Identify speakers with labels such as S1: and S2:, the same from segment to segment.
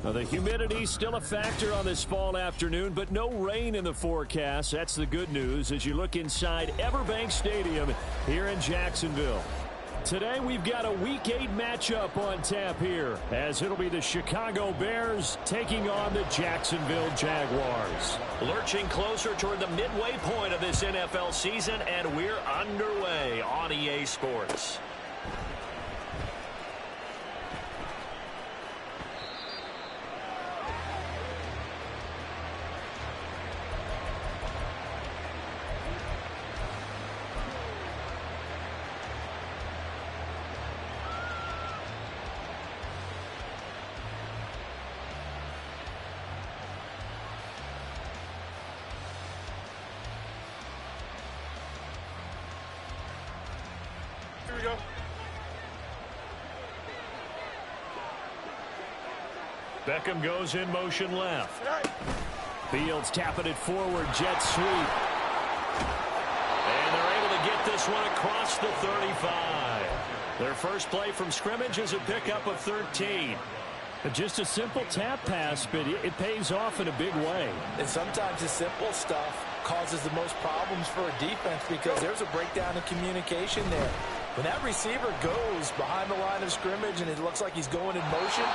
S1: Well, the humidity still a factor on this fall afternoon, but no rain in the forecast. That's the good news as you look inside Everbank Stadium here in Jacksonville. Today we've got a Week 8 matchup on tap here, as it'll be the Chicago Bears taking on the Jacksonville Jaguars.
S2: Lurching closer toward the midway point of this NFL season, and we're underway on EA Sports.
S3: Here we go.
S1: Beckham goes in motion left. Fields tapping it forward, jet sweep.
S2: And they're able to get this one across the 35.
S1: Their first play from scrimmage is a pickup of 13. Just a simple tap pass, but it pays off in a big way.
S4: And sometimes the simple stuff causes the most problems for a defense because there's a breakdown in communication there. When that receiver goes behind the line of scrimmage and it looks like he's going in motion,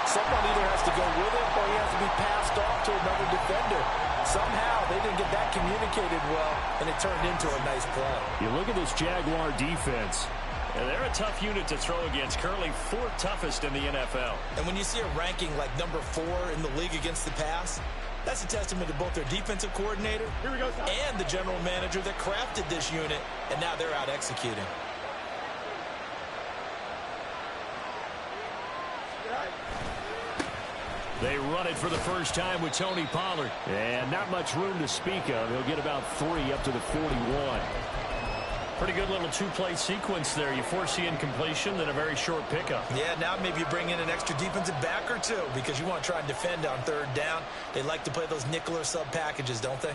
S4: someone either has to go with it or he has to be passed off to another defender. Somehow they didn't get that communicated well, and it turned into a nice play.
S1: You look at this Jaguar defense.
S2: And they're a tough unit to throw against, currently 4th toughest in the NFL.
S4: And when you see a ranking like number 4 in the league against the pass, that's a testament to both their defensive coordinator and the general manager that crafted this unit, and now they're out executing.
S1: They run it for the first time with Tony Pollard. And not much room to speak of. He'll get about 3 up to the 41.
S2: Pretty good little two-play sequence there. You force the incompletion, then a very short pickup.
S4: Yeah, now maybe you bring in an extra defensive back or two because you want to try and defend on 3rd down. They like to play those nickel or sub packages, don't they?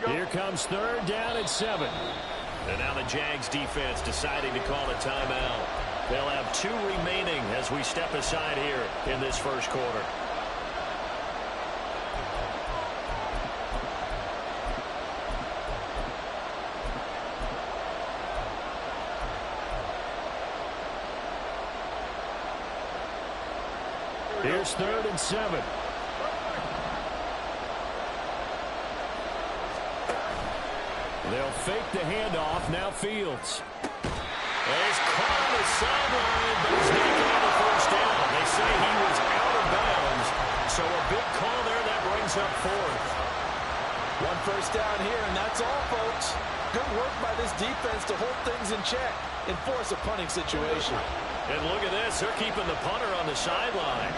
S1: Here comes 3rd down and 7.
S2: And now the Jags defense deciding to call a timeout. They'll have 2 remaining as we step aside here in this first quarter.
S1: Here's 3rd and 7. They'll fake the handoff. Now Fields.
S2: He's caught on the sideline, but he's not getting the first down. They say he was out of bounds. So a big call there that brings up 4th.
S4: 1 first down here, and that's all, folks. Good work by this defense to hold things in check and force a punting situation.
S2: And look at this. They're keeping the punter on the sideline.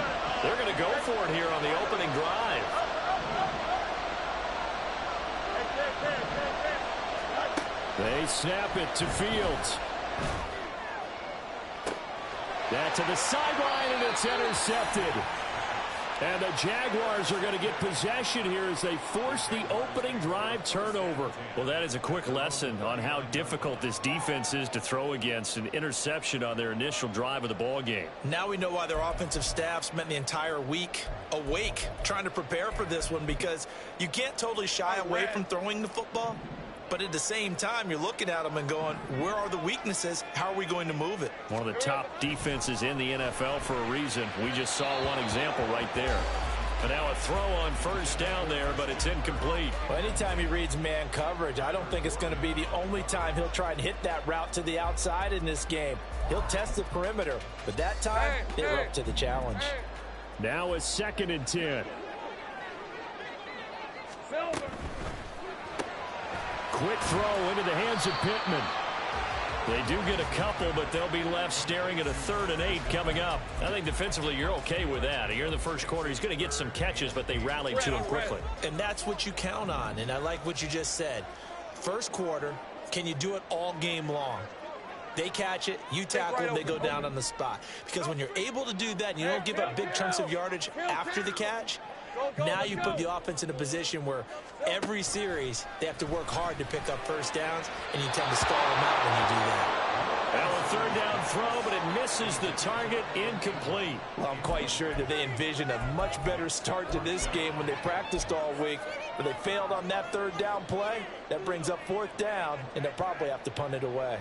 S2: They're going to go for it here on the opening drive.
S1: They snap it to Fields. That to the sideline, and it's intercepted. And the Jaguars are going to get possession here as they force the opening drive turnover.
S2: Well, that is a quick lesson on how difficult this defense is to throw against. An interception on their initial drive of the ball game.
S4: Now we know why their offensive staff spent the entire week awake trying to prepare for this one, because you can't totally shy away from throwing the football. But at the same time, you're looking at them and going, where are the weaknesses? How are we going to move it?
S2: One of the top defenses in the NFL for a reason. We just saw one example right there. And now a throw on 1st down there, but it's incomplete.
S4: Well, anytime he reads man coverage, I don't think it's going to be the only time he'll try and hit that route to the outside in this game. He'll test the perimeter, but that time, they were up to the challenge.
S1: Now a 2nd and 10. Quick throw into the hands of Pittman.
S2: They do get a couple, but they'll be left staring at a 3rd and 8 coming up. I think defensively you're okay with that. Here in the first quarter, he's going to get some catches, but they rallied to him quickly.
S4: And that's what you count on, and I like what you just said. First quarter, can you do it all game long? They catch it, you tackle them, they go down on the spot. Because when you're able to do that and you don't give up big chunks of yardage after the catch, now you put the offense in a position where every series they have to work hard to pick up 1st downs, and you tend to stall them out when you do that.
S2: Well, a third down throw, but it misses the target, incomplete.
S4: Well, I'm quite sure that they envisioned a much better start to this game when they practiced all week. But they failed on that third down play. That brings up fourth down, and they'll probably have to punt it away.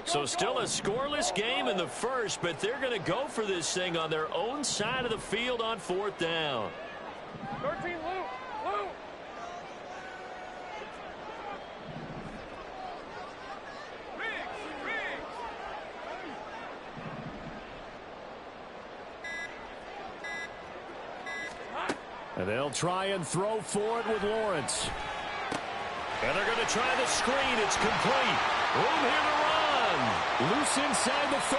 S2: So still a scoreless game in the first, but they're going to go for this thing on their own side of the field on fourth down.
S3: 13, Lou.
S1: And they'll try and throw for it with Lawrence.
S2: And they're going to try the screen. It's complete. Room here to run.
S1: Loose inside the 30.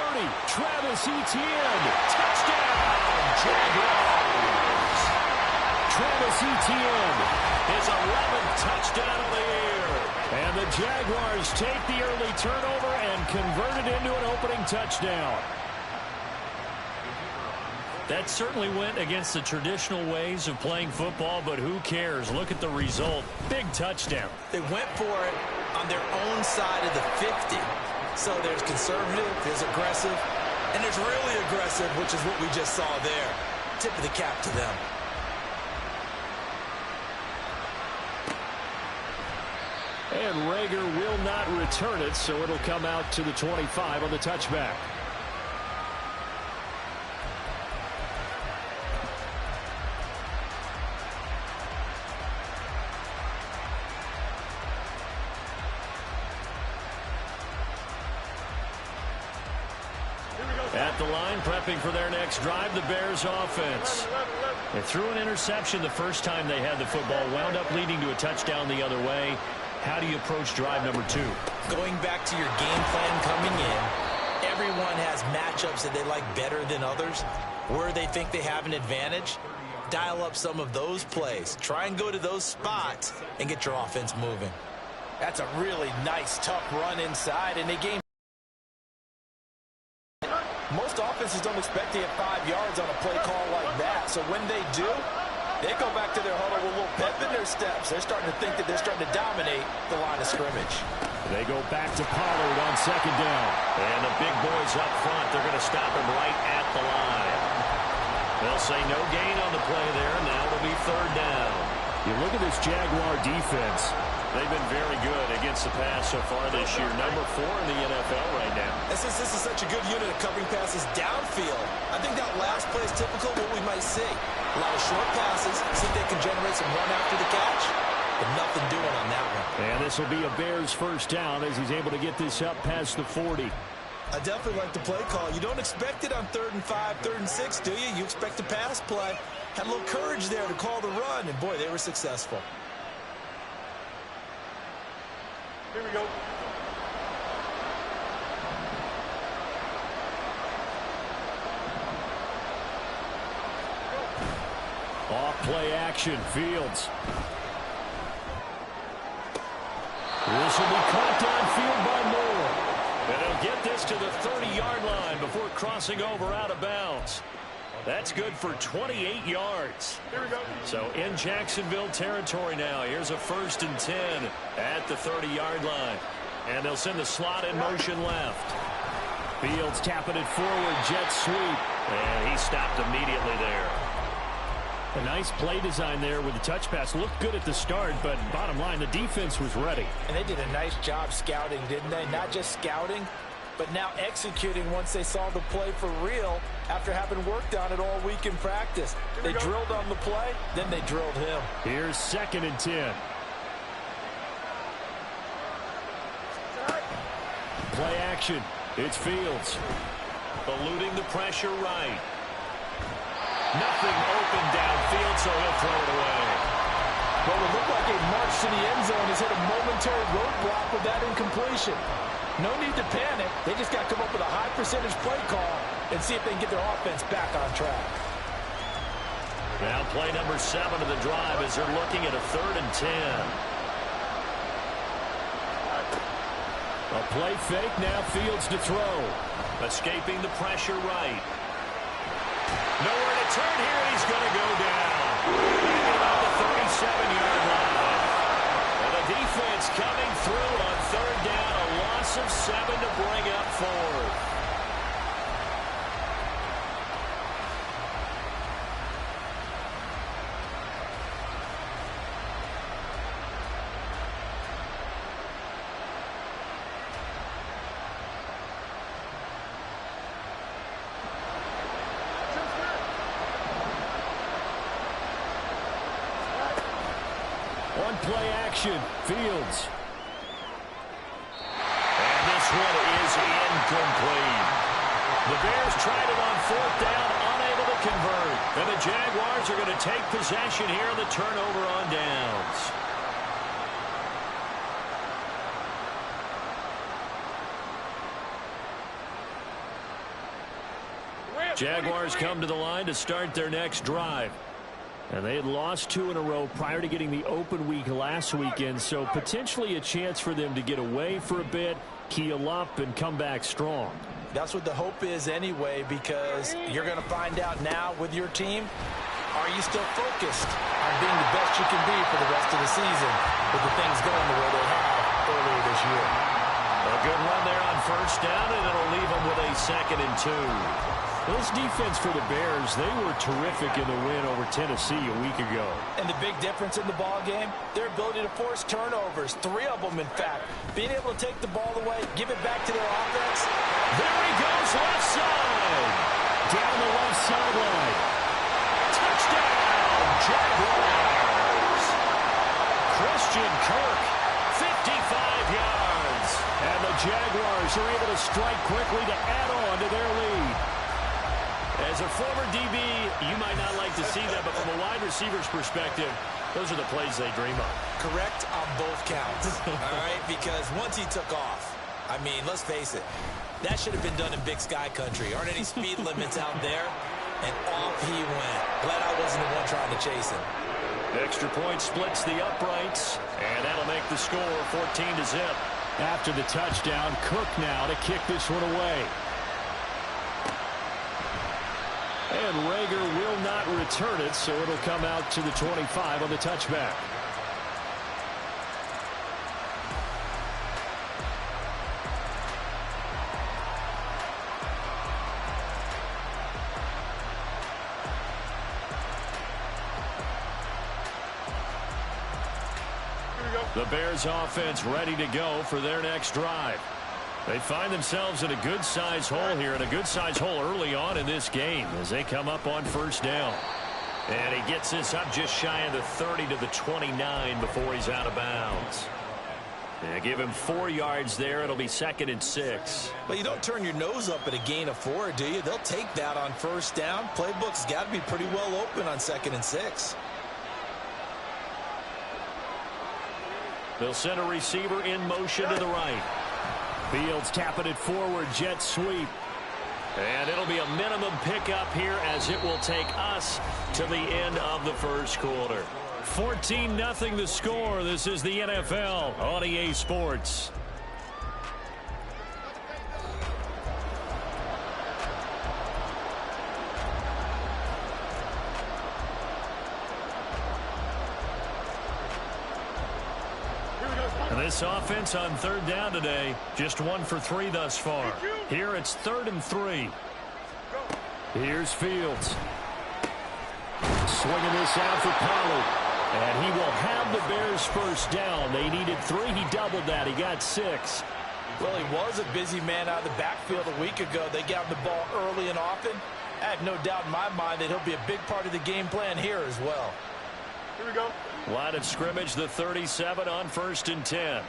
S1: Travis Etienne.
S2: Touchdown, Jaguars.
S1: Travis Etienne.
S2: His 11th touchdown of the year.
S1: And the Jaguars take the early turnover and convert it into an opening touchdown.
S2: That certainly went against the traditional ways of playing football, but who cares? Look at the result. Big touchdown.
S4: They went for it on their own side of the 50. So there's conservative, there's aggressive, and there's really aggressive, which is what we just saw there. Tip of the cap to them.
S1: And Rager will not return it, so it'll come out to the 25 on the touchback.
S2: At the line, prepping for their next drive, the Bears offense. They threw an interception the first time they had the football, wound up leading to a touchdown the other way. How do you approach drive number 2?
S4: Going back to your game plan coming in, everyone has matchups that they like better than others. Where they think they have an advantage, dial up some of those plays. Try and go to those spots and get your offense moving. That's a really nice, tough run inside, and they gained. Most offenses don't expect to get 5 yards on a play call like that. So when they do, they go back to their huddle with a little pep in their steps. They're starting to think that they're starting to dominate the line of scrimmage.
S1: They go back to Pollard on second down.
S2: And the big boys up front, they're going to stop him right at the line. They'll say no gain on the play there. Now it'll be third down.
S1: You look at this Jaguar defense.
S2: They've been very good against the pass so far this year. Number 4 in the NFL right now.
S4: And since this is such a good unit of covering passes downfield, I think that last play is typical of what we might see. A lot of short passes, see if they can generate some run after the catch, but nothing doing on that one.
S1: And this will be a Bears first down as he's able to get this up past the 40.
S4: I definitely like the play call. You don't expect it on 3rd and 5, 3rd and 6, do you? You expect a pass play. Had a little courage there to call the run, and boy, they were successful.
S3: Here we go.
S1: Off play action, Fields. This will be caught downfield by Moore.
S2: And he'll get this to the 30-yard line before crossing over out of bounds. That's good for 28 yards.
S3: Here we go.
S2: So in Jacksonville territory now. Here's a 1st and 10 at the 30-yard line. And they'll send the slot in motion left.
S1: Fields tapping it forward, jet sweep.
S2: And he stopped immediately there.
S1: A nice play design there with the touch pass. Looked good at the start, but bottom line, the defense was ready.
S4: And they did a nice job scouting, didn't they? Not just scouting, but now executing once they saw the play for real after having worked on it all week in practice. They drilled on the play, then they drilled him.
S1: Here's 2nd and 10. Play action. It's Fields.
S2: Eluding the pressure right. Nothing open downfield, so he'll throw it away.
S4: What would look like a march to the end zone has hit a momentary roadblock with that incompletion. No need to panic. They just got to come up with a high percentage play call and see if they can get their offense back on track.
S2: Now play number 7 of the drive as they're looking at a 3rd and 10.
S1: A play fake, now Fields to throw.
S2: Escaping the pressure right. Nowhere to turn here, and he's going to go down. About the 37-yard line. And
S1: On play action, Fields.
S2: And this one is incomplete. The Bears tried it on 4th down, unable to convert. And the Jaguars are going to take possession here in the turnover on downs. Jaguars come to the line to start their next drive.
S1: And they had lost 2 in a row prior to getting the open week last weekend, so potentially a chance for them to get away for a bit, keel up, and come back strong.
S4: That's what the hope is anyway, because you're going to find out now with your team, are you still focused on being the best you can be for the rest of the season with the things going the way they have earlier this year?
S2: A good run there on 1st down, and it'll leave them with a 2nd and 2.
S1: This defense for the Bears, they were terrific in the win over Tennessee a week ago.
S4: And the big difference in the ball game, their ability to force turnovers, 3 of them in fact. Being able to take the ball away, give it back to their offense.
S2: There he goes, left side.
S1: Down the left sideline.
S2: Touchdown, Jaguars. Christian Kirk, 55 yards.
S1: And the Jaguars are able to strike quickly to add on to their lead.
S2: As a former DB, you might not like to see that, but from a wide receiver's perspective, those are the plays they dream of.
S4: Correct on both counts, all right? Because once he took off, I mean, let's face it, that should have been done in Big Sky country. Aren't any speed limits out there? And off he went. Glad I wasn't the one trying to chase him.
S2: Extra point splits the uprights, and that'll make the score 14-0.
S1: After the touchdown, Cook now to kick this one away. And Rager will not return it, so it'll come out to the 25 on the touchback. The Bears offense ready to go for their next drive. They find themselves in a good-sized hole here, and a good-sized hole early on in this game as they come up on 1st down. And he gets this up just shy of the 30 to the 29 before he's out of bounds. They give him 4 yards there. It'll be 2nd and 6.
S4: But you don't turn your nose up at a gain of 4, do you? They'll take that on 1st down. Playbook's got to be pretty well open on 2nd and 6.
S1: They'll send a receiver in motion to the right. Fields tapping it forward, jet sweep.
S2: And it'll be a minimum pickup here as it will take us to the end of the 1st quarter.
S1: 14-0 the score. This is the NFL on EA Sports. And this offense on 3rd down today, just 1 for 3 thus far. Here it's 3rd and 3. Here's Fields. Swinging this out for Pollard. And he will have the Bears 1st down. They needed 3. He doubled that. He got 6.
S4: Well, he was a busy man out of the backfield a week ago. They got the ball early and often. I have no doubt in my mind that he'll be a big part of the game plan here as well.
S3: Here we go.
S1: Line of scrimmage, the 37 on 1st and 10.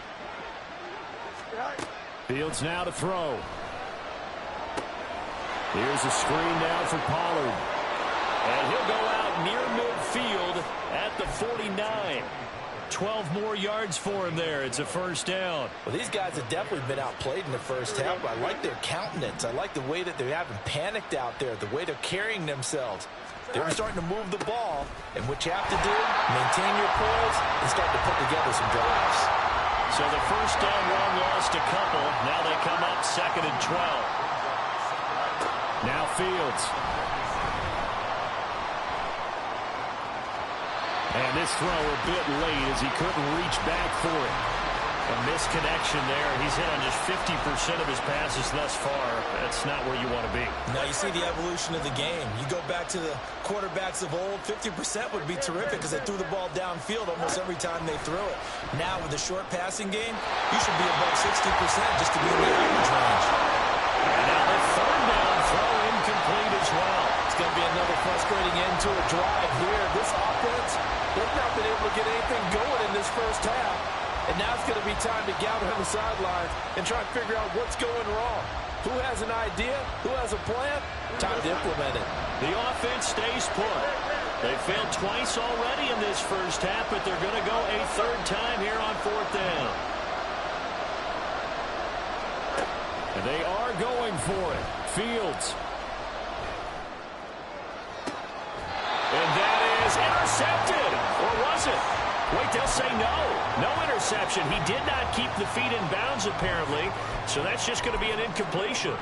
S1: Fields now to throw. Here's a screen down for Pollard. And he'll go out near midfield at the 49. 12 more yards for him there. It's a 1st down.
S4: Well, these guys have definitely been outplayed in the 1st half. I like their countenance. I like the way that they haven't panicked out there, the way they're carrying themselves. They're starting to move the ball, and what you have to do, maintain your poise and start to put together some drives.
S1: So the 1st down run lost a couple. Now they come up 2nd and 12. Now Fields. And this throw a bit late as he couldn't reach back for it. A misconnection there. He's hit on just 50% of his passes thus far. That's not where you want to be.
S4: Now you see the evolution of the game. You go back to the quarterbacks of old, 50% would be terrific because they threw the ball downfield almost every time they threw it. Now with the short passing game, you should be above 60% just to be in the average range.
S1: And now the 3rd down throw incomplete as
S4: well. It's going to be another frustrating end to a drive here. This offense, they've not been able to get anything going in this first half. And now it's going to be time to gather on the sidelines and try and figure out what's going wrong. Who has an idea? Who has a plan? Time to implement it.
S1: The offense stays put. They failed twice already in this first half, but they're going to go a third time here on fourth down. And they are going for it. Fields. And that is intercepted. Or was it? Wait, they'll say no. No interception. He did not keep the feet in bounds, apparently. So that's just going to be an incompletion.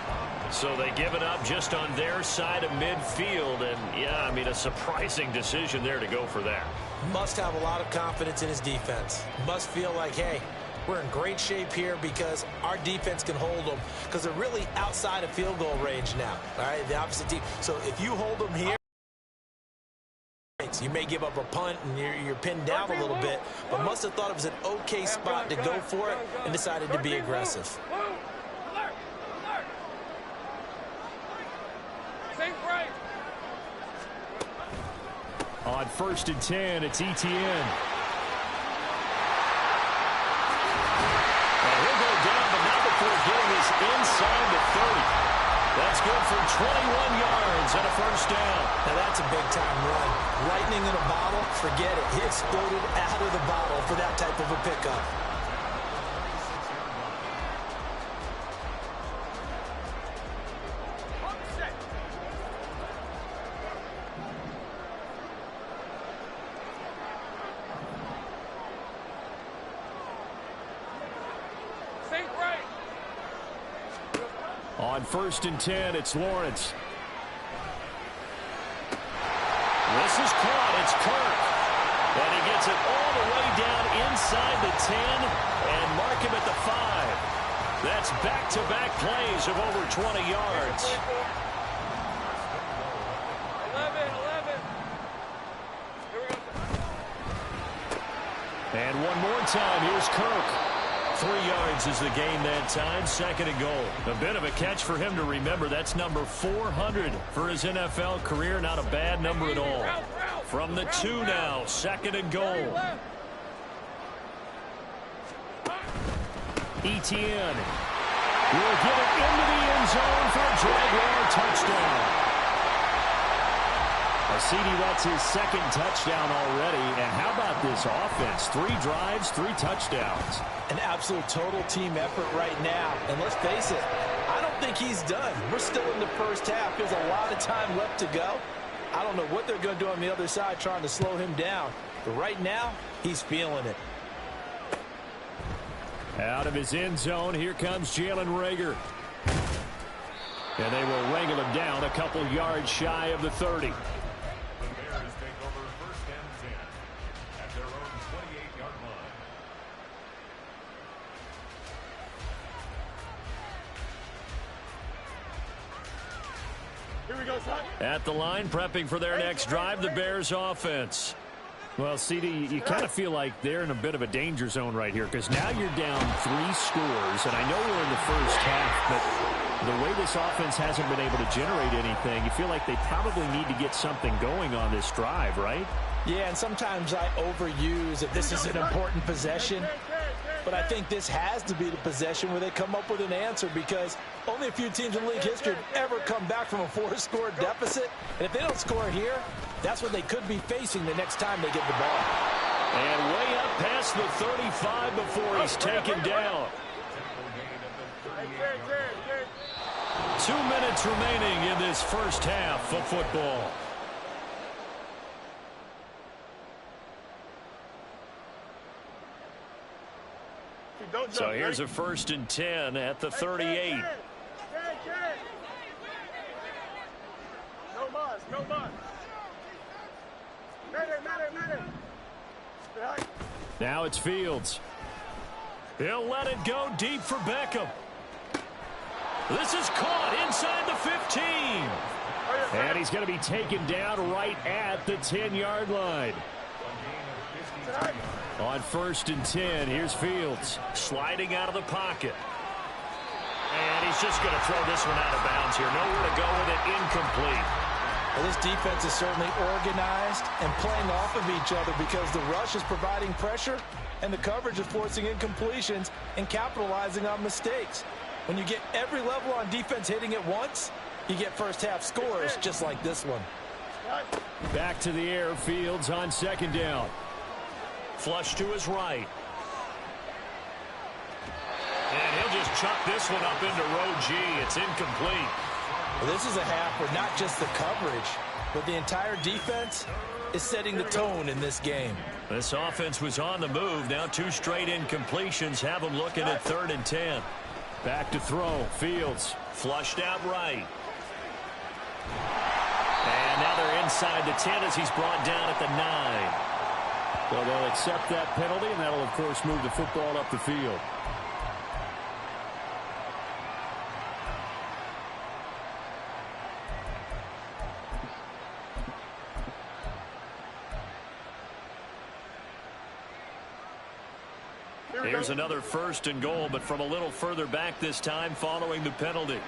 S1: So they give it up just on their side of midfield. And, yeah, I mean, a surprising decision there to go for that.
S4: Must have a lot of confidence in his defense. Must feel like, hey, we're in great shape here because our defense can hold them. Because they're really outside of field goal range now. All right, the opposite team. So if you hold them here, you may give up a punt and you're pinned down a little bit, but must have thought it was an okay spot to go for it and decided to be aggressive.
S1: On 1st and 10, it's ETN. And he'll go down, but not before getting this inside the 30. That's good for 21 yards and a first down.
S4: Now that's a big-time run. Lightning in a bottle, forget it. He exploded out of the bottle for that type of a pickup.
S1: On 1st and 10, it's Lawrence. This is caught. It's Kirk. And he gets it all the way down inside the 10 and mark him at the 5. That's back-to-back plays of over 20 yards.
S3: 11. Here we go.
S1: And one more time, here's Kirk. 3 yards is the gain that time, 2nd and goal. A bit of a catch for him to remember. That's number 400 for his NFL career. Not a bad number at all. From the 2 now, 2nd and goal. ETN will get it into the end zone for a Jaguar touchdown. CD, that's his 2nd touchdown already. And how about this offense? 3 drives, 3 touchdowns.
S4: An absolute total team effort right now. And let's face it, I don't think he's done. We're still in the first half. There's a lot of time left to go. I don't know what they're going to do on the other side trying to slow him down. But right now, he's feeling it.
S1: Out of his end zone, here comes Jalen Reagor. And they will wrangle him down a couple yards shy of the 30. At the line, prepping for their next drive, the Bears offense. Well, CD, you kind of feel like they're in a bit of a danger zone right here because now you're down 3 scores, and I know we're in the first half, but the way this offense hasn't been able to generate anything, you feel like they probably need to get something going on this drive, right?
S4: Yeah, and sometimes I overuse that this is an important possession. But I think this has to be the possession where they come up with an answer because only a few teams in league history have ever come back from a 4-score deficit. And if they don't score here, that's what they could be facing the next time they get the ball.
S1: And way up past the 35 before he's taken down. 2 minutes remaining in this first half of football. So here's a 1st and 10 at the 38.
S3: No muss.
S1: Now it's Fields. He'll let it go deep for Beckham. This is caught inside the 15. And he's going to be taken down right at the 10-yard line. On 1st and 10, here's Fields sliding out of the pocket. And he's just going to throw this one out of bounds here. Nowhere to go with it, incomplete.
S4: Well, this defense is certainly organized and playing off of each other because the rush is providing pressure and the coverage is forcing incompletions and capitalizing on mistakes. When you get every level on defense hitting at once, you get first half scores just like this one.
S1: Back to the air, Fields on second down.
S2: Flush to his right. And he'll just chuck this one up into row G. It's incomplete.
S4: Well, this is a half where not just the coverage, but the entire defense is setting the tone in this game.
S2: This offense was on the move. Now 2 straight incompletions have them looking at 3rd and 10.
S1: Back to throw. Fields.
S2: Flushed out right. And now they're inside the 10 as he's brought down at the 9.
S1: So they'll accept that penalty, and that'll, of course, move the football up the field.
S2: Here's another 1st and goal, but from a little further back this time following the penalty.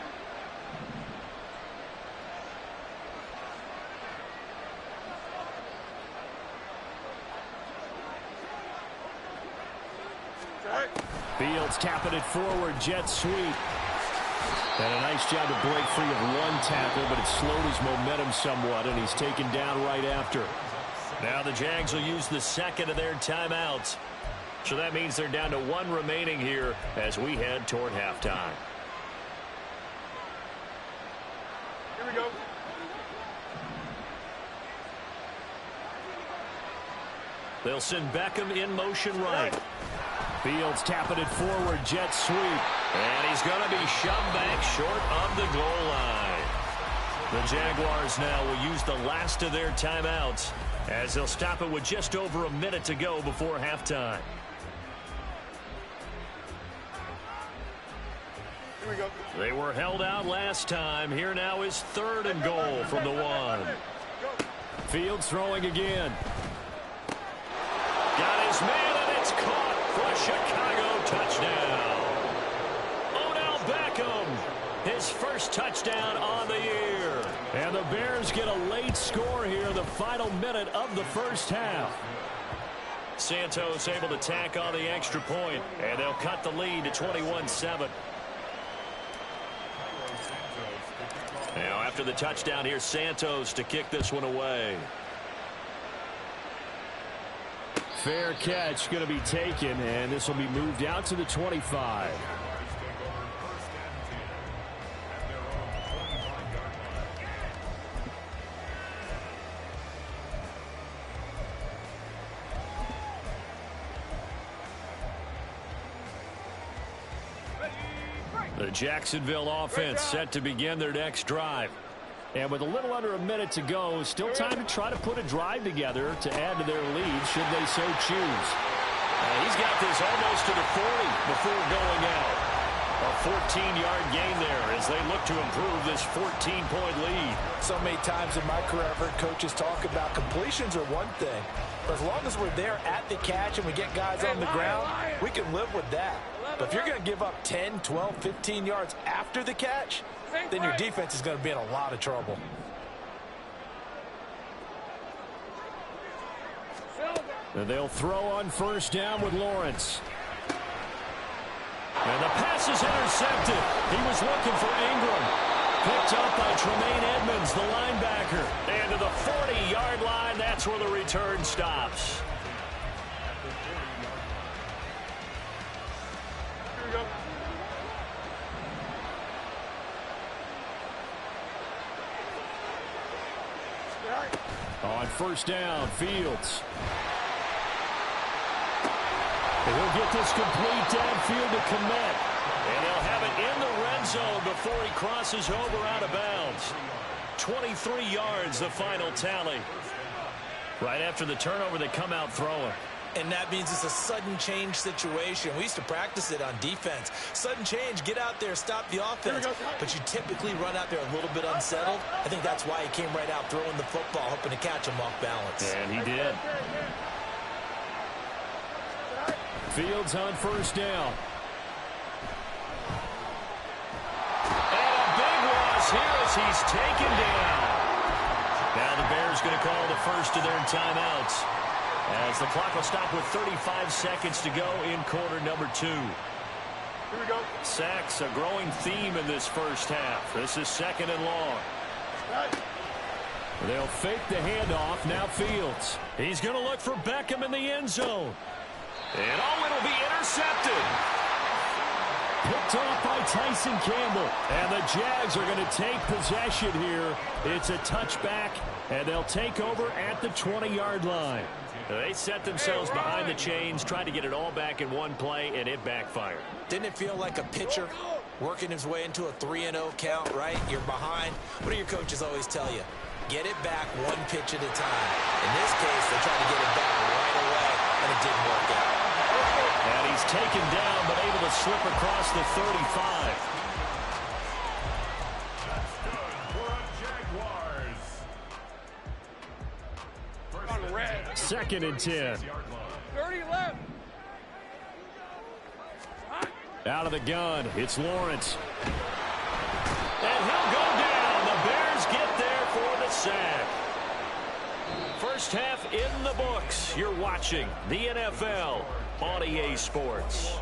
S1: Fields tapping it forward, jet sweep. And a nice job to break free of one tackle, but it slowed his momentum somewhat, and he's taken down right after.
S2: Now the Jags will use the 2nd of their timeouts. So that means they're down to 1 remaining here as we head toward halftime.
S3: Here we go.
S2: They'll send Beckham in motion right.
S1: Fields tapping it forward, jet sweep.
S2: And he's going to be shoved back short of the goal line. The Jaguars now will use the last of their timeouts as they'll stop it with just over a minute to go before halftime.
S3: Here we go.
S2: They were held out last time. Here now is 3rd and goal from the 1.
S1: Fields throwing again.
S2: Got his man, and it's caught for a Chicago touchdown. Odell Beckham, his first touchdown on the year.
S1: And the Bears get a late score here in the final minute of the first half.
S2: Santos able to tack on the extra point, and they'll cut the lead to 21-7. Now after the touchdown, here's Santos to kick this one away.
S1: Fair catch going to be taken, and this will be moved out to the 25.
S2: The Jacksonville offense set to begin their next drive.
S1: And with a little under a minute to go, still time to try to put a drive together to add to their lead should they so choose.
S2: He's got this almost to the 40 before going out. A 14-yard gain there as they look to improve this 14-point lead.
S4: So many times in my career I've heard coaches talk about completions are one thing. But as long as we're there at the catch and we get guys on the ground, we can live with that. But if you're going to give up 10, 12, 15 yards after the catch, then your defense is going to be in a lot of trouble.
S1: And they'll throw on first down with Lawrence.
S2: And the pass is intercepted. He was looking for Ingram. Picked up by Tremaine Edmonds, the linebacker. And to the 40-yard line, that's where the return stops.
S3: Here we go.
S1: On first down, Fields. And he'll get this complete downfield to Komet.
S2: And he'll have it in the red zone before he crosses over out of bounds. 23 yards, the final tally. Right after the turnover, they come out throwing.
S4: And that means it's a sudden change situation. We used to practice it on defense. Sudden change, get out there, stop the offense. But you typically run out there a little bit unsettled. I think that's why he came right out throwing the football, hoping to catch him off balance.
S2: And he did.
S1: Fields on first down.
S2: And a big loss here as he's taken down. Now the Bears going to call the first of their timeouts, as the clock will stop with 35 seconds to go in quarter number 2.
S3: Here we go.
S2: Sacks, a growing theme in this first half. This is 2nd and long.
S3: Right.
S1: They'll fake the handoff. Now Fields. He's going to look for Beckham in the end zone.
S2: And it'll be intercepted.
S1: Picked off by Tyson Campbell. And the Jags are going to take possession here. It's a touchback, and they'll take over at the 20-yard line.
S2: They set themselves behind the chains, tried to get it all back in one play, and it backfired.
S4: Didn't it feel like a pitcher working his way into a 3-0 count, right? You're behind. What do your coaches always tell you? Get it back one pitch at a time. In this case, they tried to get it back right away, and it didn't work out.
S2: And he's taken down, but able to slip across the 35.
S1: 2nd and 10.
S3: 30 left.
S1: Out of the gun, it's Lawrence.
S2: And he'll go down. The Bears get there for the sack. First half in the books. You're watching the NFL on EA Sports.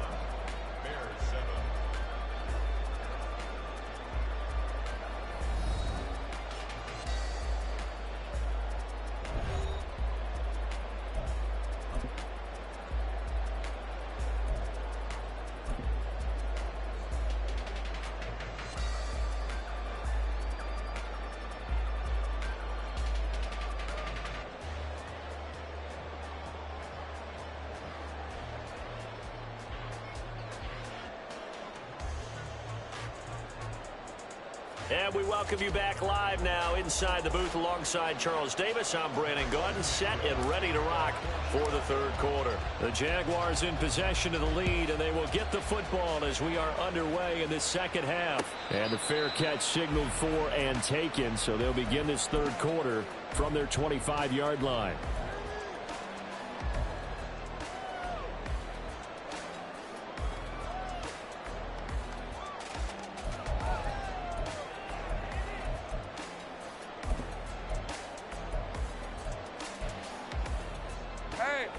S2: And we welcome you back live now inside the booth alongside Charles Davis. I'm Brandon Gaudin, set and ready to rock for the third quarter.
S1: The Jaguars in possession of the lead, and they will get the football as we are underway in the second half. And the fair catch signaled for and taken, so they'll begin this third quarter from their 25-yard line.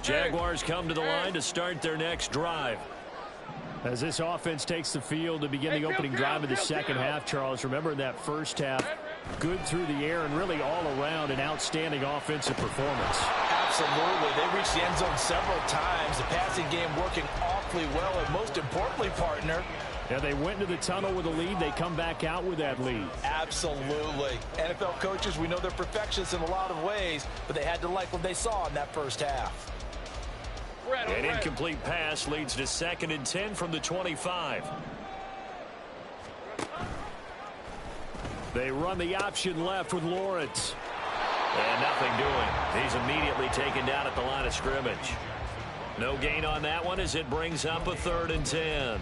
S1: Jaguars come to the line to start their next drive. As this offense takes the field to begin the opening drive of the second half, Charles, remember in that first half, good through the air and really all around an outstanding offensive performance.
S4: Absolutely. They reached the end zone several times. The passing game working awfully well, and most importantly, partner,
S1: yeah, they went into the tunnel with a lead. They come back out with that lead.
S4: Absolutely. NFL coaches, we know they're perfectionists in a lot of ways, but they had to like what they saw in that first half.
S2: An incomplete pass leads to 2nd and 10 from the 25.
S1: They run the option left with Lawrence.
S2: And nothing doing. He's immediately taken down at the line of scrimmage. No gain on that one as it brings up a 3rd and 10.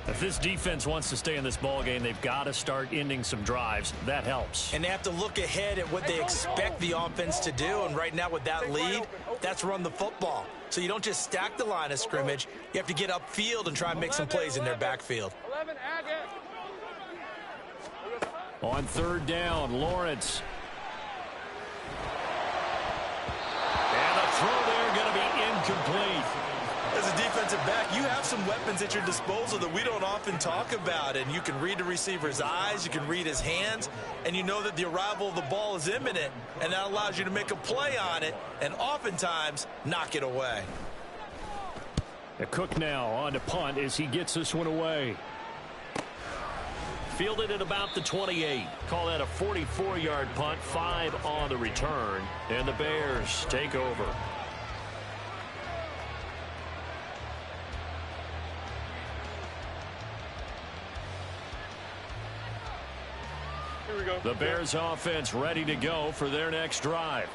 S1: If this defense wants to stay in this ball game, they've got to start ending some drives. That helps.
S4: And they have to look ahead at what they expect the offense to do. And right now with that lead, that's run the football. So you don't just stack the line of scrimmage. You have to get upfield and try and make some plays in their backfield.
S1: On 3rd down, Lawrence.
S2: And the throw there going to be incomplete.
S4: As a defensive back, you have some weapons at your disposal that we don't often talk about. And you can read the receiver's eyes, you can read his hands, and you know that the arrival of the ball is imminent, and that allows you to make a play on it and oftentimes knock it away.
S1: Cook now on to punt as he gets this one away.
S2: Fielded at about the 28. Call that a 44-yard punt, 5 on the return, and the Bears take over.
S1: The Bears offense ready to go for their next drive.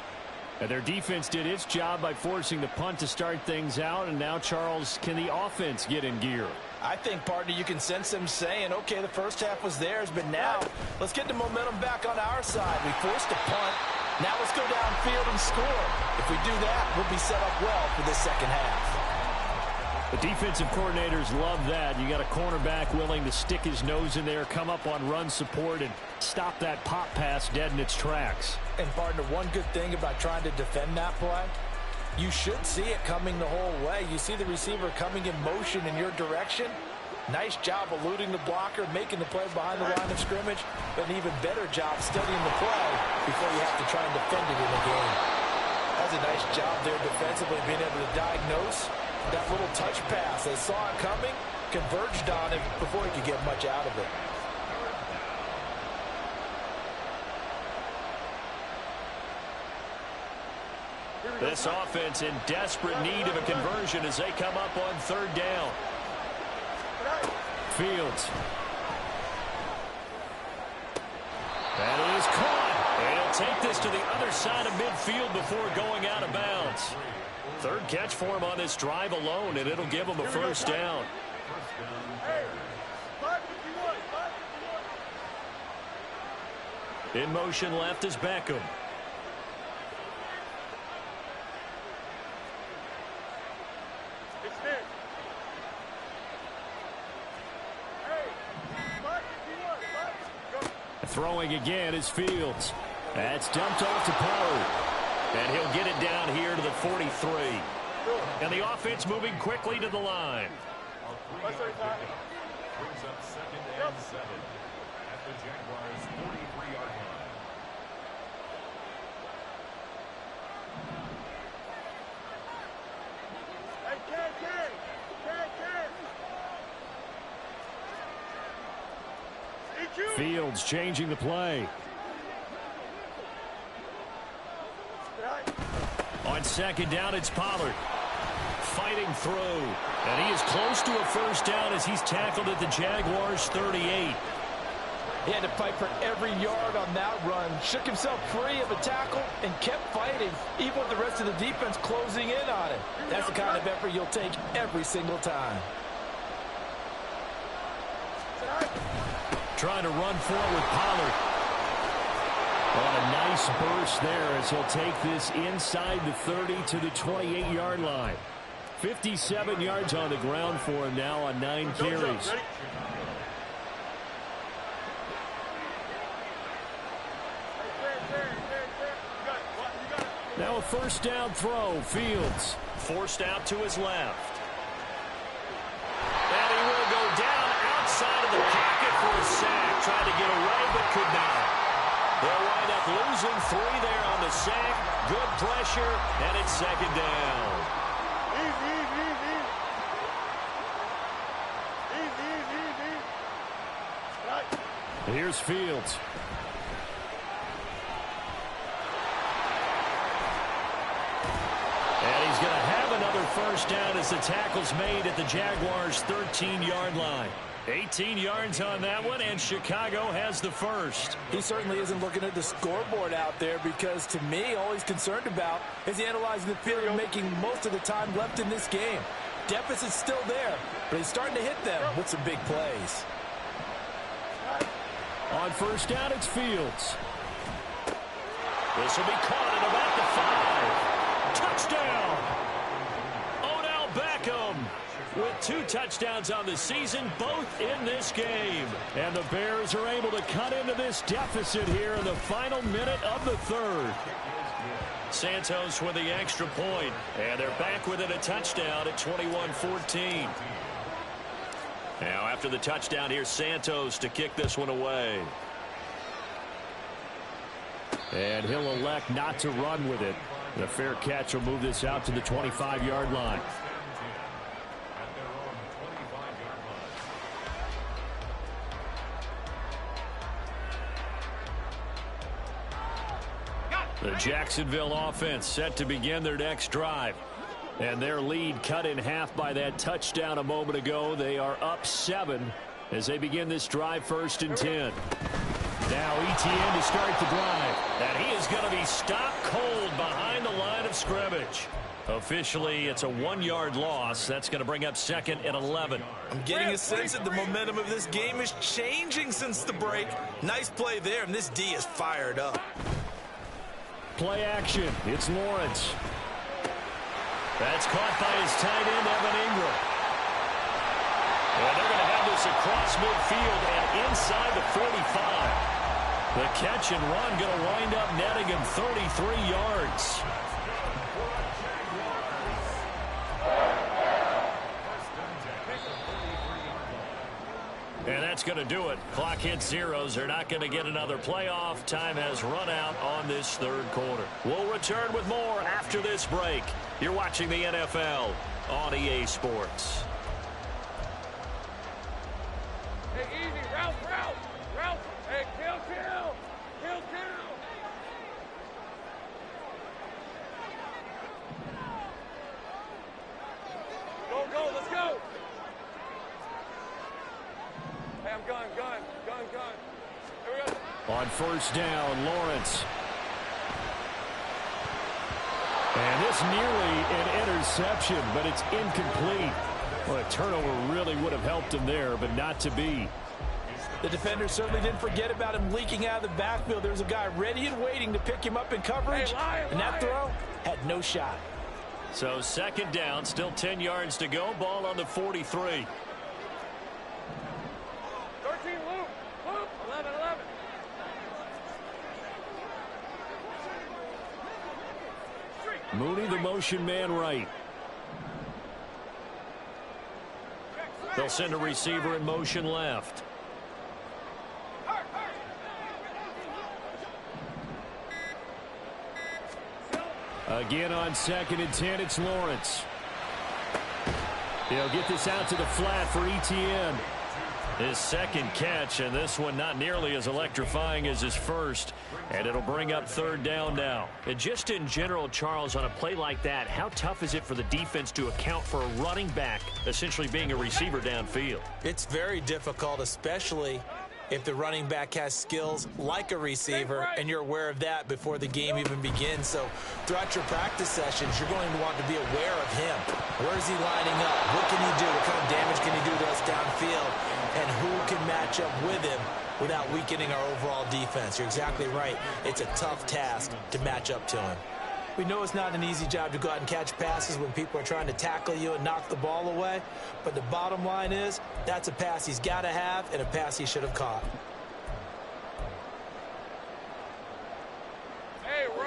S1: And their defense did its job by forcing the punt to start things out. And now, Charles, can the offense get in gear?
S4: I think, partner, you can sense them saying, okay, the first half was theirs, but now let's get the momentum back on our side. We forced a punt. Now let's go downfield and score. If we do that, we'll be set up well for this second half.
S1: The defensive coordinators love that. You got a cornerback willing to stick his nose in there, come up on run support, and stop that pop pass dead in its tracks.
S4: And, partner, one good thing about trying to defend that play, you should see it coming the whole way. You see the receiver coming in motion in your direction. Nice job eluding the blocker, making the play behind the line of scrimmage, but an even better job studying the play before you have to try and defend it in the game. That's a nice job there defensively, being able to diagnose that little touch pass. They saw it coming, converged on it before he could get much out of it.
S1: This offense in desperate need of a conversion as they come up on third down. Fields. That is caught. And he'll take this to the other side of midfield before going out of bounds. Third catch for him on this drive alone, and it'll give him a first down. In motion left is Beckham. Throwing again is Fields. That's dumped off to Pollard. And he'll get it down here to the 43. And the offense moving quickly to the line.
S2: Brings up 2nd and 7 at the Jaguars' 43-yard line.
S1: Fields changing the play. On second down, it's Pollard. Fighting through. And he is close to a first down as he's tackled at the Jaguars' 38.
S4: He had to fight for every yard on that run. Shook himself free of a tackle and kept fighting, even with the rest of the defense closing in on him. That's the kind of effort you'll take every single time.
S1: Trying to run forward with Pollard. On a nice burst there as he'll take this inside the 30 to the 28-yard line. 57 yards on the ground for him now on 9 carries. Now a first down throw. Fields forced out to his left. And he will go down outside of the pocket for a sack. Tried to get away but could not. They'll wind up losing 3 there on the sack. Good pressure, and it's second down. Here's Fields. And he's going to have another first down as the tackle's made at the Jaguars' 13-yard line. 18 yards on that one, and Chicago has the first.
S4: He certainly isn't looking at the scoreboard out there because, to me, all he's concerned about is analyzing the field and making most of the time left in this game. Deficit's still there, but he's starting to hit them with some big plays.
S1: On first down, it's Fields. This will be caught at about the 5. Touchdown! Odell Beckham with 2 touchdowns on the season, both in this game. And the Bears are able to cut into this deficit here in the final minute of the third. Santos with the extra point, and they're back within a touchdown at 21-14. Now after the touchdown, here's Santos to kick this one away. And he'll elect not to run with it. The fair catch will move this out to the 25-yard line. The Jacksonville offense set to begin their next drive. And their lead cut in half by that touchdown a moment ago. They are up 7 as they begin this drive, 1st and 10. Now Etienne to start the drive. And he is going to be stopped cold behind the line of scrimmage. Officially, it's a 1-yard loss. That's going to bring up 2nd and 11.
S4: I'm getting a sense that the momentum of this game is changing since the break. Nice play there, and this D is fired up.
S1: Play action. It's Lawrence. That's caught by his tight end, Evan Ingram.
S2: midfield and inside the 45. The catch and run going to wind up netting him 33 yards. And that's going to do it. Clock hits zeros. They're not going to get another playoff. Time has run out on this third quarter. We'll return with more after this break. You're watching the NFL on EA Sports.
S3: Hey, easy. Route. Hey, kill. Go, let's go. Hey, I'm gun. Here we go.
S1: On first down, Lawrence. And this nearly an interception, but it's incomplete. Well, a turnover really would have helped him there, but not to be.
S4: The defender certainly didn't forget about him leaking out of the backfield. There was a guy ready and waiting to pick him up in coverage, and that throw had no shot.
S2: So second down, still 10 yards to go. Ball on the 43.
S3: 13, Luke. 11.
S1: Mooney, the motion man right.
S2: They'll send a receiver in motion left.
S1: Again on 2nd and 10, it's Lawrence. He'll get this out to the flat for ETN.
S2: His second catch, and this one not nearly as electrifying as his first. And it'll bring up third down now.
S1: And just in general, Charles, on a play like that, how tough is it for the defense to account for a running back essentially being a receiver downfield?
S4: It's very difficult, especially if the running back has skills like a receiver, and you're aware of that before the game even begins. So throughout your practice sessions, you're going to want to be aware of him. Where is he lining up? What can he do? What kind of damage can he do to us downfield? And who can match up with him without weakening our overall defense? You're exactly right. It's a tough task to match up to him. We know it's not an easy job to go out and catch passes when people are trying to tackle you and knock the ball away. But the bottom line is, that's a pass he's got to have and a pass he should have caught.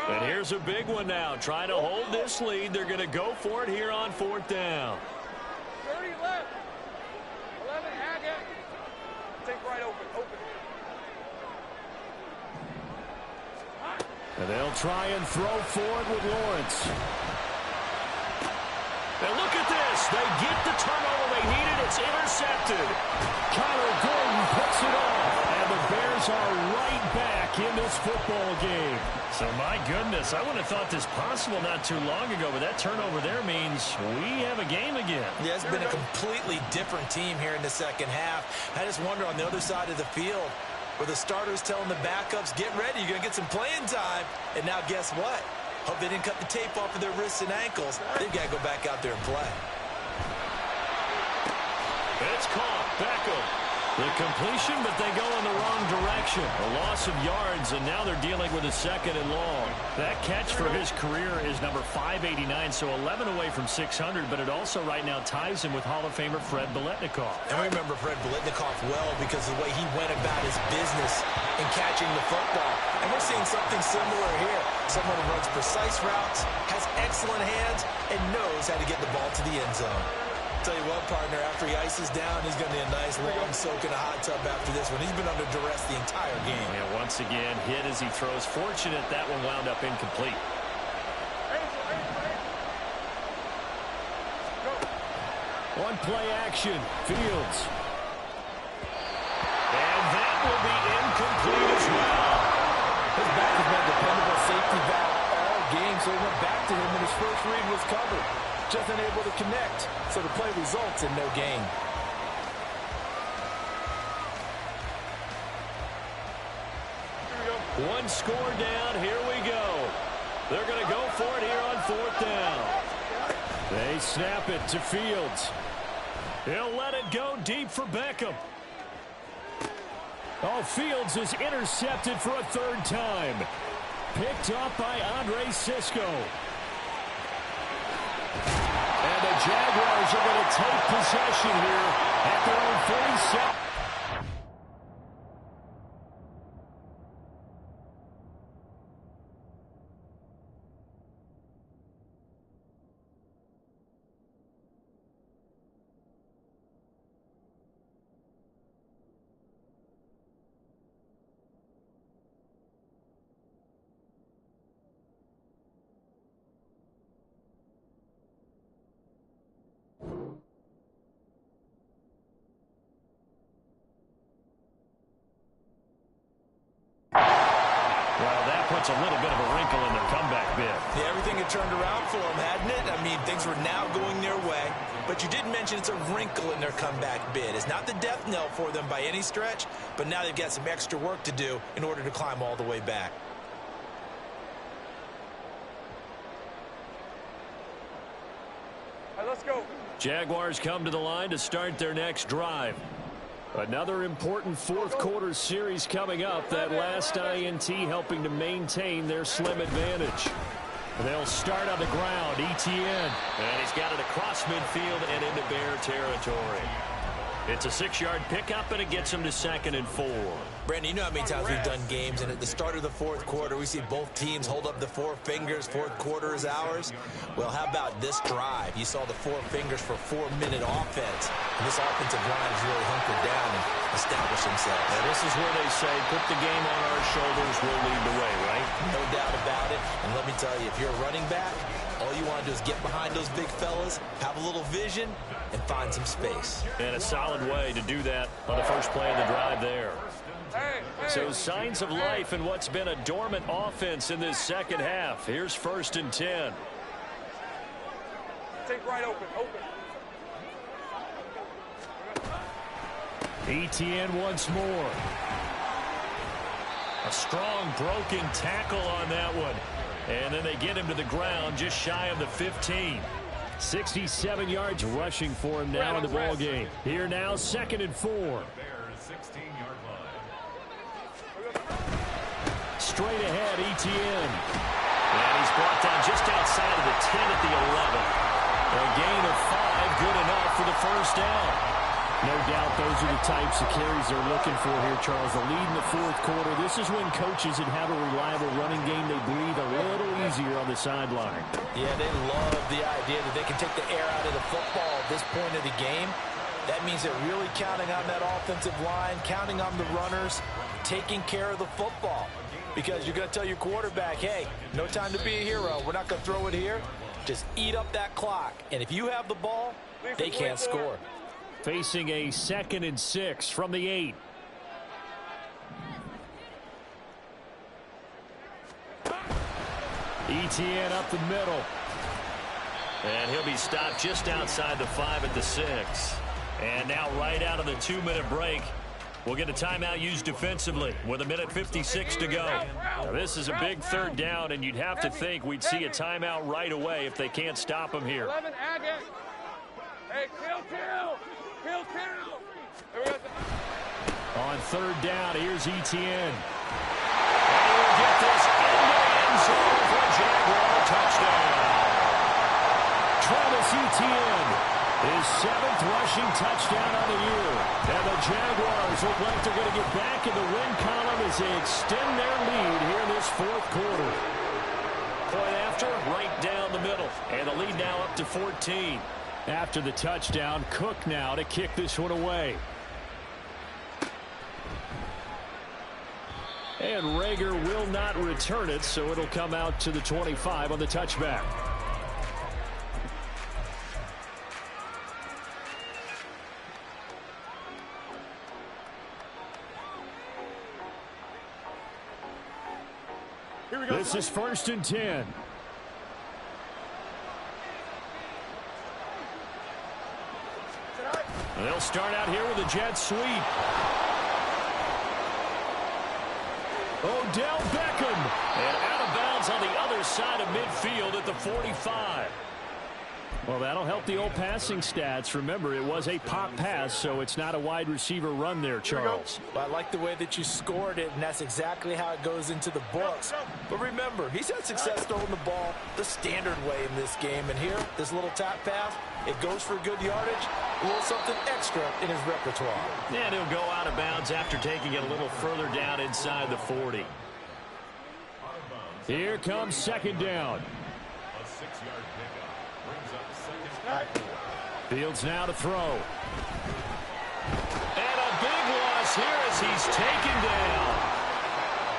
S2: And here's a big one now. Trying to hold this lead. They're going to go for it here on fourth down.
S3: 30 left. 11, Haggett. Take right open.
S1: And they'll try and throw forward with Lawrence.
S2: And look at this. They get the turnover they needed. It's intercepted.
S1: Kyler Gordon picks it off. And the Bears are right back in this football game.
S2: So, my goodness, I wouldn't have thought this possible not too long ago, but that turnover there means we have a game again.
S4: Yeah, it's been a completely different team here in the second half. I just wonder on the other side of the field, where the starters telling the backups, get ready, you're going to get some playing time. And now guess what? Hope they didn't cut the tape off of their wrists and ankles. They've got to go back out there and play.
S2: It's caught. Beckham.
S1: The completion, but they go in the wrong direction. A loss of yards, and now they're dealing with a second and long.
S2: That catch for his career is number 589, so 11 away from 600, but it also right now ties him with Hall of Famer Fred Biletnikoff.
S4: And we remember Fred Biletnikoff well because of the way he went about his business in catching the football. And we're seeing something similar here. Someone who runs precise routes, has excellent hands, and knows how to get the ball to the end zone. Tell you what, partner, after he ices down, he's going to need a nice long soak in a hot tub after this one. He's been under duress the entire game.
S2: And once again, hit as he throws. Fortunate that one wound up incomplete.
S1: One play action. Fields.
S2: And that will be incomplete as well.
S5: His back has been a dependable safety valve all game, so he went back to him and his first read was covered. Just unable to connect, so the play results in no gain.
S1: One score down. Here we go. They're going to go for it here on fourth down. They snap it to Fields. He'll let it go deep for Beckham. Oh, Fields is intercepted for a third time. Picked up by Andre Sisco. And the Jaguars are going to take possession here at their own 47. it's a little bit of a wrinkle in their comeback bid.
S5: Yeah, everything had turned around for them, hadn't it? I mean, things were now going their way. But you did mention it's a wrinkle in their comeback bid. It's not the death knell for them by any stretch, but now they've got some extra work to do in order to climb all the way back.
S3: All right, let's go.
S1: Jaguars come to the line to start their next drive. Another important fourth quarter series coming up. That last INT helping to maintain their slim advantage. They'll start on the ground. Etienne.
S2: And he's got it across midfield and into Bear territory.
S1: It's a 6-yard pickup, and it gets him to 2nd and 4.
S5: Brandon, you know how many times we've done games, and at the start of the fourth quarter, we see both teams hold up the 4 fingers. Fourth quarter is ours. Well, how about this drive? You saw the 4 fingers for 4-minute offense. And this offensive line has really hunkered down and established themselves.
S1: And this is where they say, put the game on our shoulders, we'll lead the way, right?
S5: No doubt about it. And let me tell you, if you're a running back, all you want to do is get behind those big fellas, have a little vision, and find some space.
S1: And a solid way to do that on the first play of the drive there.
S3: Hey.
S1: So signs of life in what's been a dormant offense in this second half. Here's 1st and 10.
S3: Take right open.
S1: Etienne once more. A strong broken tackle on that one. And then they get him to the ground just shy of the 15. 67 yards rushing for him now in the ball game. Here now, 2nd and 4. Straight ahead, Etienne. And he's brought down just outside of the 10 at the 11. A gain of 5, good enough for the first down. No doubt those are the types of carries they're looking for here, Charles. The lead in the fourth quarter. This is when coaches that have a reliable running game, they breathe a little easier on the sideline.
S5: Yeah, they love the idea that they can take the air out of the football at this point of the game. That means they're really counting on that offensive line, counting on the runners, taking care of the football. Because you're going to tell your quarterback, hey, no time to be a hero. We're not going to throw it here. Just eat up that clock. And if you have the ball, they can't score.
S1: Facing a 2nd and 6 from the 8. Etienne up the middle.
S2: And he'll be stopped just outside the 5 at the 6.
S1: And now right out of the 2-minute break, we'll get a timeout used defensively with 1:56 to go. Now, this is a big 3rd down, and you'd have to think we'd see a timeout right away if they can't stop him here.
S3: 11, Agate. Hey, kill.
S1: On 3rd down, here's Etienne. And he'll get this in the end zone for a Jaguar touchdown. Travis Etienne, his 7th rushing touchdown on the year. And the Jaguars look like they're going to get back in the win column as they extend their lead here in this fourth quarter. Point after, right down the middle. And the lead now up to 14. After the touchdown, Cook now to kick this one away. And Rager will not return it, so it'll come out to the 25 on the touchback.
S3: Here we go.
S1: This is 1st and 10. They'll start out here with a jet sweep. Odell Beckham. And out of bounds on the other side of midfield at the 45. Well, that'll help the old passing stats. Remember, it was a pop pass, so it's not a wide receiver run there, Charles.
S5: Well, I like the way that you scored it, and that's exactly how it goes into the books. But remember, he's had success throwing the ball the standard way in this game. And here, this little tap pass, it goes for good yardage, a little something extra in his repertoire.
S1: And he'll go out of bounds after taking it a little further down inside the 40. Here comes 2nd down.
S6: A 6-yard pickup brings up 2nd.
S1: Fields now to throw. And a big loss here as he's taken down.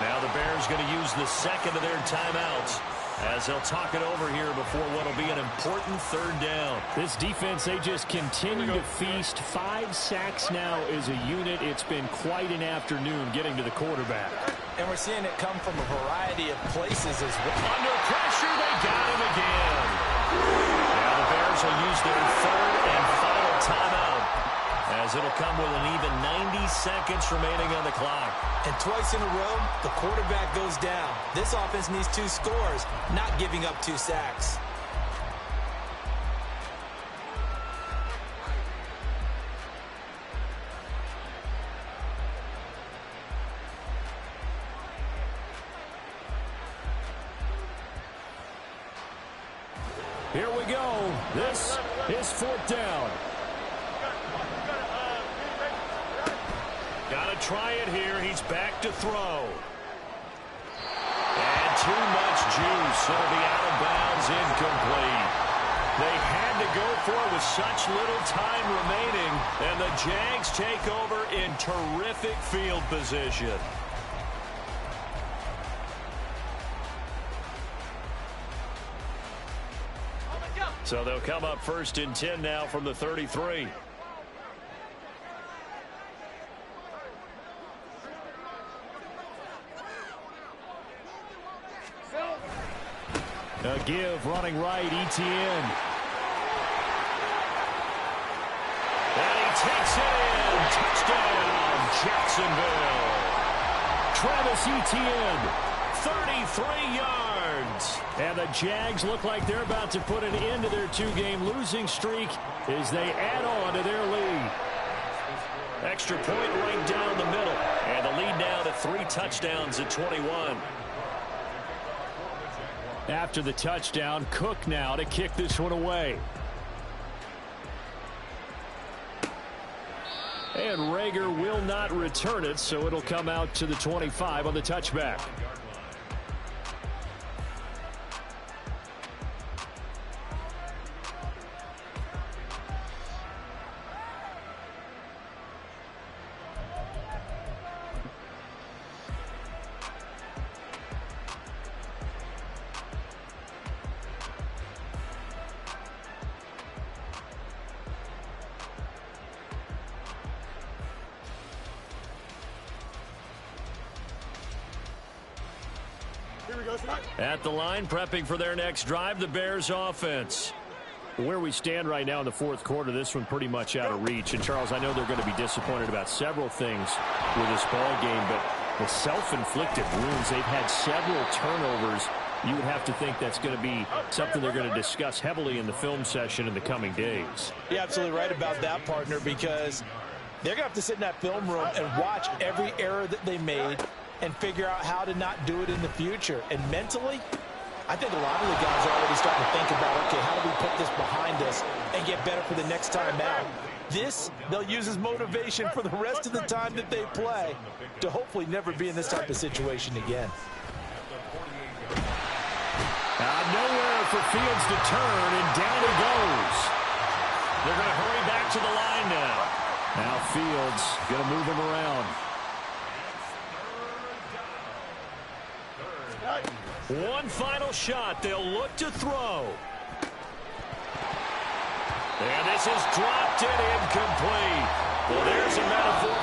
S1: Now the Bears going to use the 2nd of their timeouts as they'll talk it over here before what will be an important 3rd down. This defense, they just continue to feast. 5 sacks now as a unit. It's been quite an afternoon getting to the quarterback.
S5: And we're seeing it come from a variety of places as well.
S1: Under pressure, they got him again. Now the Bears will use their third and final timeout, as it'll come with an even 90 seconds remaining on the clock.
S5: And twice in a row, the quarterback goes down. This offense needs 2 scores, not giving up 2 sacks.
S1: Here we go. This is 4th down. Got to try it here. He's back to throw. And too much juice. It'll be out of bounds, incomplete. They had to go for it with such little time remaining, and the Jags take over in terrific field position. So they'll come up 1st and 10 now from the 33. A give running right, Etienne. And he takes it in. Touchdown, Jacksonville. Travis Etienne, 33 yards. And the Jags look like they're about to put an end to their 2-game losing streak as they add on to their lead. Extra point right down the middle. And the lead now to 3 touchdowns at 21. After the touchdown, Cook now to kick this one away. And Rager will not return it, so it'll come out to the 25 on the touchback. At the line, prepping for their next drive, the Bears offense. Where we stand right now in the 4th quarter, this one pretty much out of reach. And, Charles, I know they're going to be disappointed about several things with this ball game, but the self-inflicted wounds, they've had several turnovers. You would have to think that's going to be something they're going to discuss heavily in the film session in the coming days.
S5: You're absolutely right about that, partner, because they're going to have to sit in that film room and watch every error that they made and figure out how to not do it in the future. And mentally, I think a lot of the guys are already starting to think about, okay, how do we put this behind us and get better for the next time out? This, they'll use as motivation for the rest of the time that they play to hopefully never be in this type of situation again.
S1: Nowhere for Fields to turn, and down he goes. They're going to hurry back to the line now. Now Fields going to move him around. One final shot. They'll look to throw. And this is dropped and incomplete. Well, there's a metaphor